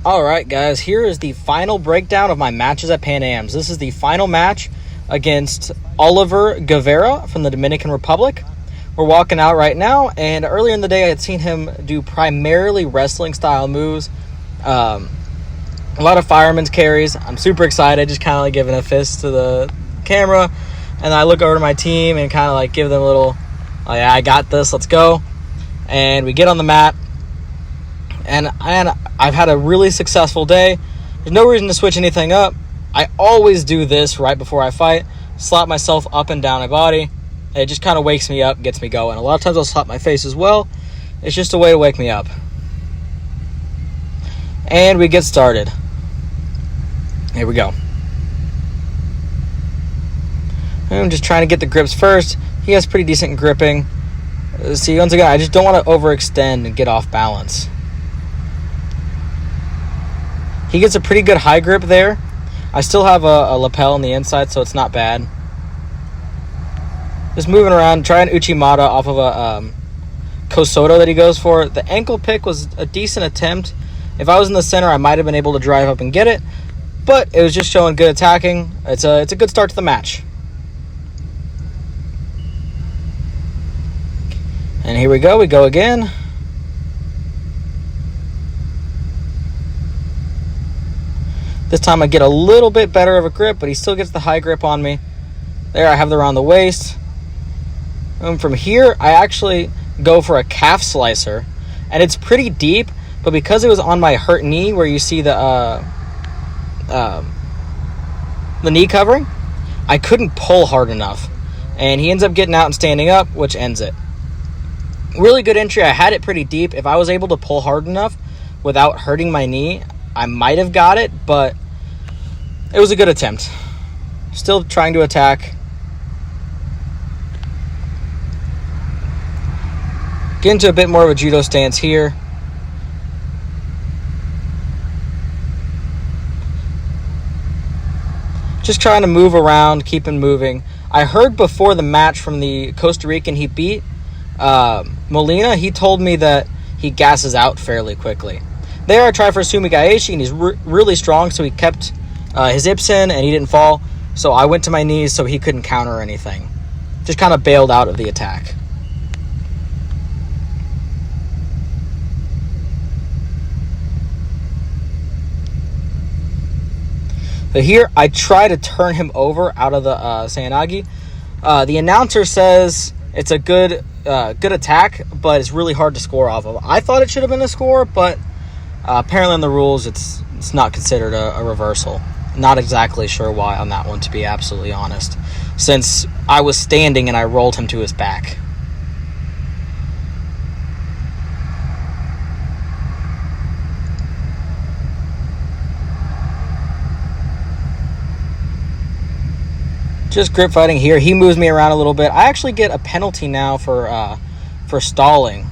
All right, guys, here is the final breakdown of my matches at Pan Ams. This is the final match against Oliver Guevara from the Dominican Republic. We're walking out right now, and earlier in the day I had seen him do primarily wrestling-style moves. A lot of fireman's carries. I'm super excited, just kind of like giving a fist to the camera, and I look over to my team and kind of like give them a little, oh yeah, I got this, let's go. And we get on the mat, and I've had a really successful day. There's no reason to switch anything up. I always do this right before I fight, slap myself up and down my body. It just kind of wakes me up, gets me going. A lot of times I'll slap my face as well. It's just a way to wake me up. And we get started. Here we go. I'm just trying to get the grips first. He has pretty decent gripping. See, once again, I just don't want to overextend and get off balance. He gets a pretty good high grip there. I still have a lapel on the inside, so it's not bad. Just moving around, trying Uchimata off of a Kosoto that he goes for. The ankle pick was a decent attempt. If I was in the center, I might have been able to drive up and get it, but it was just showing good attacking. It's a good start to the match. And here we go again. This time I get a little bit better of a grip, but he still gets the high grip on me. There, I have the around the waist. And from here, I actually go for a calf slicer. And it's pretty deep, but because it was on my hurt knee, where you see the knee covering, I couldn't pull hard enough. And he ends up getting out and standing up, which ends it. Really good entry. I had it pretty deep. If I was able to pull hard enough without hurting my knee, I might have got it, but it was a good attempt. Still trying to attack. Get into a bit more of a judo stance here. Just trying to move around, keeping moving. I heard before the match from the Costa Rican he beat, Molina, he told me that he gasses out fairly quickly. There I tried for Sumigaeshi, and he's really strong, so he kept his Ipsen, and he didn't fall. So I went to my knees so he couldn't counter anything. Just kind of bailed out of the attack. So here, I try to turn him over out of the Sayanagi. The announcer says it's a good attack, but it's really hard to score off of. I thought it should have been a score, but apparently in the rules, it's not considered a reversal. Not exactly sure why on that one, to be absolutely honest, since I was standing and I rolled him to his back. Just grip fighting here. He moves me around a little bit. I actually get a penalty now for stalling.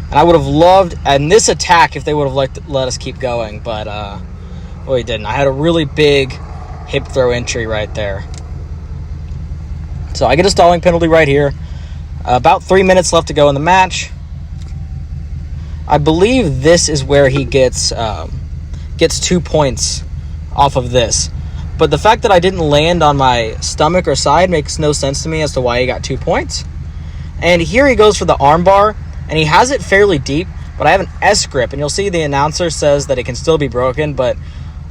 And I would have loved, in this attack, if they would have let us keep going, but well, he didn't. I had a really big hip throw entry right there. So I get a stalling penalty right here. About 3 minutes left to go in the match. I believe this is where he gets 2 points off of this. But the fact that I didn't land on my stomach or side makes no sense to me as to why he got 2 points. And here he goes for the armbar. And he has it fairly deep, but I have an S grip, and you'll see the announcer says that it can still be broken, but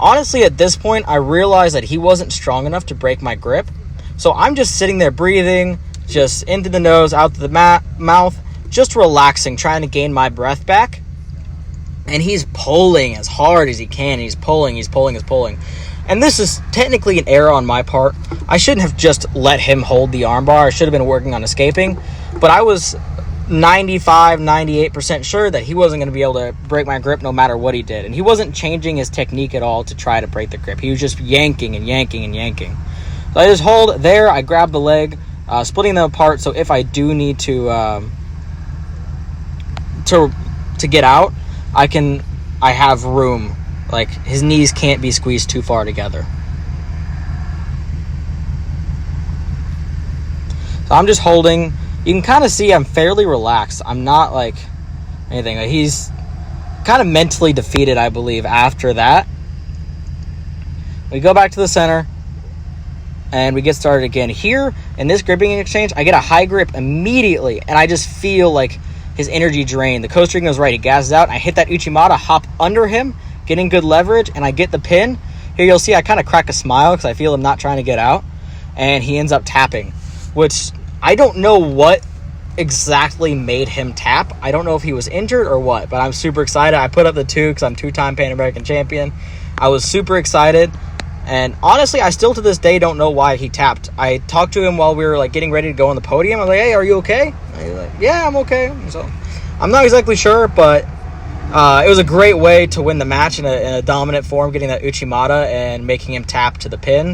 honestly, at this point, I realized that he wasn't strong enough to break my grip, so I'm just sitting there breathing, just into the nose, out to the mouth, just relaxing, trying to gain my breath back, and he's pulling as hard as he can. He's pulling. And this is technically an error on my part. I shouldn't have just let him hold the armbar. I should have been working on escaping, but I was 98% sure that he wasn't going to be able to break my grip no matter what he did. And he wasn't changing his technique at all to try to break the grip. He was just yanking and yanking and yanking. So I just hold there. I grab the leg, splitting them apart. So if I do need to get out, I have room. Like, his knees can't be squeezed too far together. So I'm just holding. You can kind of see I'm fairly relaxed. I'm not like anything. Like, he's kind of mentally defeated, I believe, after that. We go back to the center, and we get started again. Here, in this gripping exchange, I get a high grip immediately, and I just feel like his energy drain. The co-string goes right. He gasses out. I hit that Uchimata, hop under him, getting good leverage, and I get the pin. Here you'll see I kind of crack a smile because I feel him not trying to get out, and he ends up tapping, which I don't know what exactly made him tap. I don't know if he was injured or what, but I'm super excited. I put up the 2 because I'm 2-time Pan American champion. I was super excited, and honestly, I still to this day don't know why he tapped. I talked to him while we were like getting ready to go on the podium. I was like, hey, are you okay? And he's like, yeah, I'm okay. So I'm not exactly sure, but it was a great way to win the match in a dominant form, getting that Uchimata and making him tap to the pin.